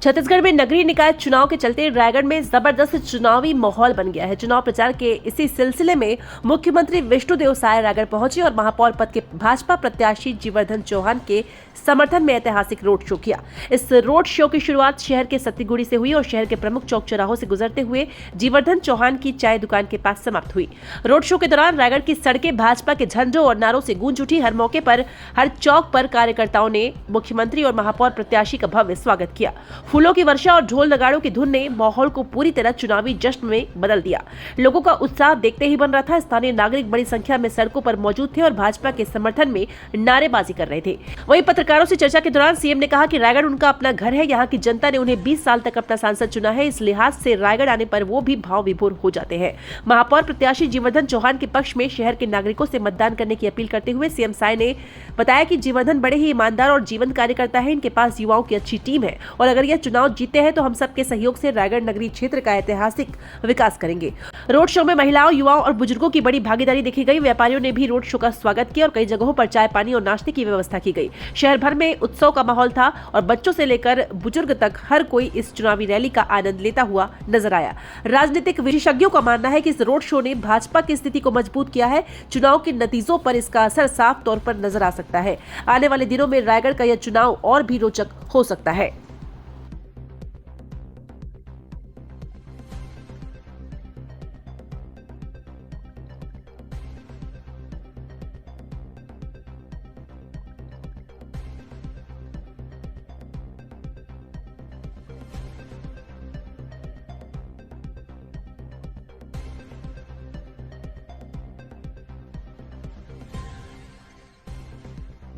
छत्तीसगढ़ में नगरीय निकाय चुनाव के चलते रायगढ़ में जबरदस्त चुनावी माहौल बन गया है। चुनाव प्रचार के इसी सिलसिले में मुख्यमंत्री विष्णुदेव साय रायगढ़ पहुंचे और महापौर पद के भाजपा प्रत्याशी जीवर्धन चौहान के समर्थन में ऐतिहासिक रोड शो किया। इस रोड शो की शुरुआत शहर के सत्तीगुड़ी से हुई और शहर के प्रमुख चौक चौराहों से गुजरते हुए जीवर्धन चौहान की चाय दुकान के पास समाप्त हुई। रोड शो के दौरान रायगढ़ की सड़कें भाजपा के झंडों और नारों से गूंज उठी। हर मौके पर, हर चौक पर कार्यकर्ताओं ने मुख्यमंत्री और महापौर प्रत्याशी का भव्य स्वागत किया। फूलों की वर्षा और ढोल नगाड़ों की धुन ने माहौल को पूरी तरह चुनावी जश्न में बदल दिया। लोगों का उत्साह देखते ही बन रहा था। स्थानीय नागरिक बड़ी संख्या में सड़कों पर मौजूद थे और भाजपा के समर्थन में नारेबाजी कर रहे थे। वहीं पत्रकारों से चर्चा के दौरान सीएम ने कहा कि रायगढ़ उनका अपना घर है। यहाँ की जनता ने उन्हें 20 साल तक अपना सांसद चुना है। इस लिहाज से रायगढ़ आने पर वो भी भाव विभोर हो जाते हैं। महापौर प्रत्याशी जीवर्धन चौहान के पक्ष में शहर के नागरिकों से मतदान करने की अपील करते हुए सीएम साय ने बताया कि जीवर्धन बड़े ही ईमानदार और जीवंत कार्यकर्ता है। इनके पास युवाओं की अच्छी टीम है और अगर यह चुनाव जीते हैं तो हम सबके सहयोग से रायगढ़ नगरीय क्षेत्र का ऐतिहासिक विकास करेंगे। रोड शो में महिलाओं, युवाओं और बुजुर्गों की बड़ी भागीदारी देखी गई। व्यापारियों ने भी रोड शो का स्वागत किया और कई जगहों पर चाय, पानी और नाश्ते की व्यवस्था की गई। शहर भर में उत्सव का माहौल था और बच्चों से लेकर बुजुर्ग तक हर कोई इस चुनावी रैली का आनंद लेता हुआ नजर आया। राजनीतिक विशेषज्ञों का मानना है कि इस रोड शो ने भाजपा की स्थिति को मजबूत किया है। चुनाव के नतीजों पर इसका असर साफ तौर पर नजर आ सकता है। आने वाले दिनों में रायगढ़ का यह चुनाव और भी रोचक हो सकता है।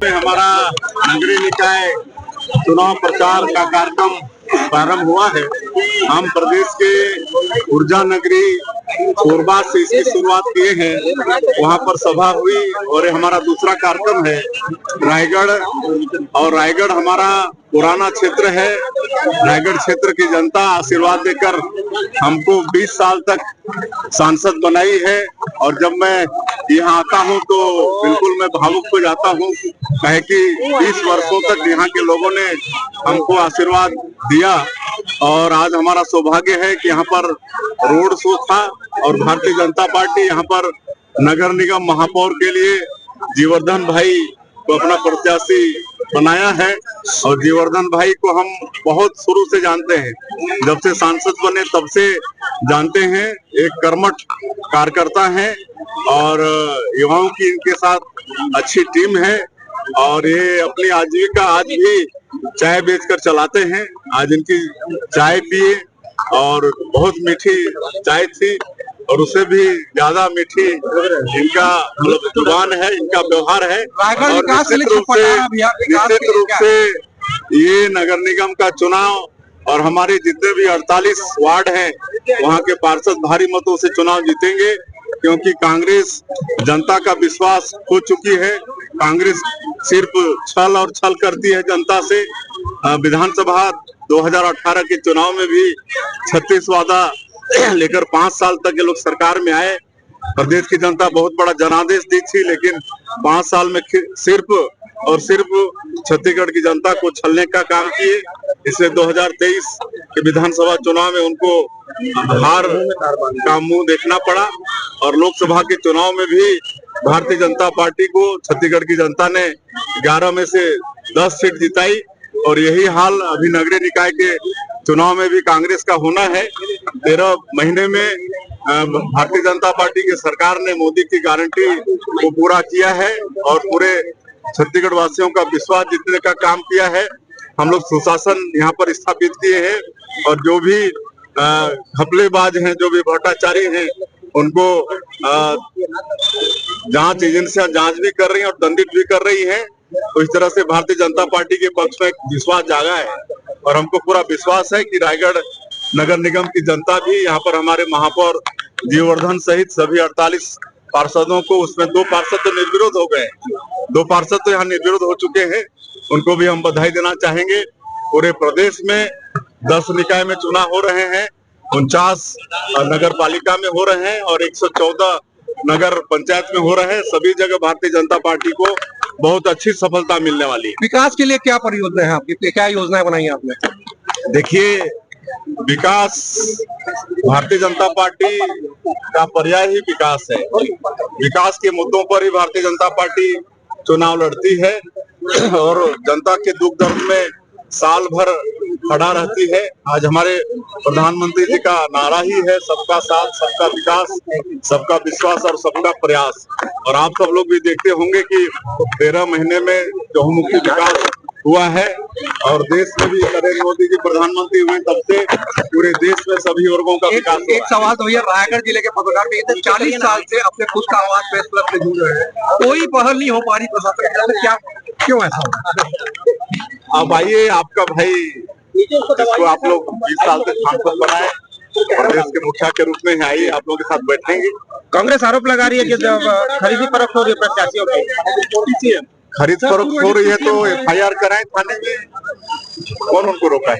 हमारा नगरीय निकाय चुनाव प्रचार का कार्यक्रम प्रारंभ हुआ है। हम प्रदेश के ऊर्जा नगरी कोरबा से इसकी शुरुआत किए हैं। वहां पर सभा हुई और ये हमारा दूसरा कार्यक्रम है रायगढ़। और रायगढ़ हमारा पुराना क्षेत्र है। रायगढ़ क्षेत्र की जनता आशीर्वाद देकर हमको 20 साल तक सांसद बनाई है और जब मैं यहाँ आता हूँ तो बिल्कुल मैं भावुक हो जाता हूँ, कहे कि 20 वर्षों तक यहाँ के लोगों ने हमको आशीर्वाद दिया। और आज हमारा सौभाग्य है कि यहाँ पर रोड शो था और भारतीय जनता पार्टी यहाँ पर नगर निगम महापौर के लिए जीवर्धन भाई को अपना प्रत्याशी बनाया है। और जीवर्धन भाई को हम बहुत शुरू से जानते हैं, जब से सांसद बने तब से जानते हैं। एक कर्मठ कार्यकर्ता हैं और युवाओं की इनके साथ अच्छी टीम है और ये अपनी आजीविका आज भी चाय बेचकर चलाते हैं। आज इनकी चाय पिए और बहुत मीठी चाय थी और उससे भी ज्यादा मीठी इनका मतलब जुबान है, इनका व्यवहार है। और निश्चित रूप से ये नगर निगम का चुनाव और हमारे जितने भी 48 वार्ड हैं वहाँ के पार्षद भारी मतों से चुनाव जीतेंगे, क्योंकि कांग्रेस जनता का विश्वास खो चुकी है। कांग्रेस सिर्फ छल और छल करती है जनता से। विधानसभा 2018 के चुनाव में भी 36 वादा लेकर 5 साल तक ये लोग सरकार में आए। प्रदेश की जनता बहुत बड़ा जनादेश दी थी, लेकिन 5 साल में सिर्फ और सिर्फ छत्तीसगढ़ की जनता को छलने का काम किए। इसलिए 2023 के विधानसभा चुनाव में उनको हार का मुंह देखना पड़ा और लोकसभा के चुनाव में भी भारतीय जनता पार्टी को छत्तीसगढ़ की जनता ने 11 में से 10 सीट जिताई। और यही हाल अभी नगरीय निकाय के चुनाव में भी कांग्रेस का होना है। 13 महीने में भारतीय जनता पार्टी की सरकार ने मोदी की गारंटी को पूरा किया है और पूरे छत्तीसगढ़ वासियों का विश्वास जीतने का काम किया है। हम लोग सुशासन यहाँ पर स्थापित किए हैं और जो भी घपलेबाज हैं, जो भी भ्रष्टाचारी हैं, उनको जांच एजेंसियां जांच भी कर रही हैं और दंडित भी कर रही हैं। तो इस तरह से भारतीय जनता पार्टी के पक्ष में विश्वास जागा है और हमको पूरा विश्वास है कि रायगढ़ नगर निगम की जनता भी यहाँ पर हमारे महापौर जीवर्धन सहित सभी 48 पार्षदों को, उसमें 2 पार्षद तो निर्विरोध हो गए, 2 पार्षद तो यहाँ निर्विरोध हो चुके हैं, उनको भी हम बधाई देना चाहेंगे। पूरे प्रदेश में 10 निकाय में चुनाव हो रहे हैं, 49 नगर पालिका में हो रहे हैं और 114 नगर पंचायत में हो रहे हैं। सभी जगह भारतीय जनता पार्टी को बहुत अच्छी सफलता मिलने वाली है। विकास के लिए क्या परियोजना है आपकी, क्या योजनाएं बनाई आपने? देखिए, विकास भारतीय जनता पार्टी का पर्याय ही विकास है। विकास के मुद्दों पर ही भारतीय जनता पार्टी चुनाव लड़ती है और जनता के दुख दर्द में साल भर खड़ा रहती है। आज हमारे प्रधानमंत्री जी का नारा ही है सबका साथ, सबका विकास, सबका विश्वास और सबका प्रयास। और आप सब लोग भी देखते होंगे कि 13 महीने में चहुमुखी विकास हुआ है और देश में भी नरेंद्र मोदी जी प्रधानमंत्री हुए तब से पूरे देश में सभी वर्गों का विकास हुआ है। एक सवाल तो भैया, रायगढ़ जिले के पत्रकार भी 40 साल से अपने खुद का आवाज प्रेस क्लब से जुड़ रहे हैं, कोई पहल नहीं हो पा रही प्रशासन की तरफ से, क्या क्यों ऐसा हो रहा है? अब आइए, आपका भाई जिसको आप लोग 20 साल से सांसद बनाए प्रदेश के मुखिया के रूप में, आइए आप लोगों के साथ बैठेंगे। कांग्रेस आरोप लगा रही है कि जब खरीदी फरोख्त हो रही है प्रत्याशियों की, खरीद फरोख्त हो रही है तो FIR कराएं थाने में, कौन उनको रोका है?